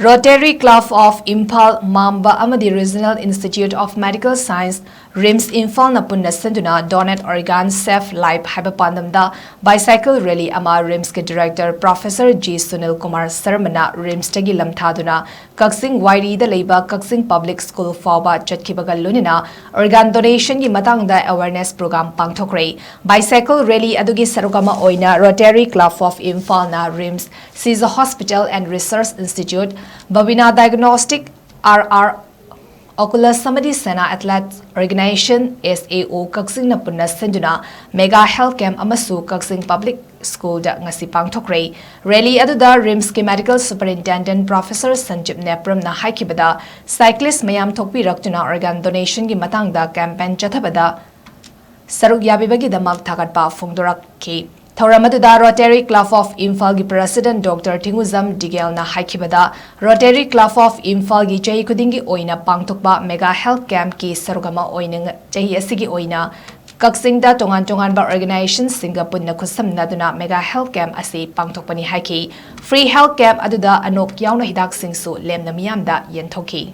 Rotary Club of Imphal, Mamba Amadi Regional Institute of Medical Science, RIMS Imphal na punna senduna donate organ safe life Haiba Pandam da bicycle rally ama RIMS ke director Professor G Sunil Kumar Sarmana RIMS tagi lamthaduna Kaksing Wairi da leiba Kaksing Public School fawba chatkibaga lunina organ donation gi matang da awareness program pangthokre bicycle rally adugi sarukama oina Rotary Club of Imphal na RIMS Caesar Hospital and Research Institute Babina Diagnostic RR Ocular Samadi Sena Athletes Organization SAO Kaksing na punna senduna Mega Health Camp amasu Kaksing Public School da ngasi pangthokre rally aduda RIMS ke Medical Superintendent Professor Sanjib Nepram na haikibada cyclist mayam thokpi raktuna organ donation gi matangda campaign chathabada saruk yabibagi damak thagatpa phongdorak Thoramadda Rotary Club of Imphal gi President Dr. Tinguzam Digel na haikibada Rotary Club of Imphal gi chahi kudingi oina pangthokba Mega Health Camp ki sarugama oina chahi asigi oina Kaksing da tongan ba organization singa punna khusamna duna Mega Health Camp asi pangthokpani haiki Free Health Camp aduda anok yauna hidak singsu lemna miyamda yenthoki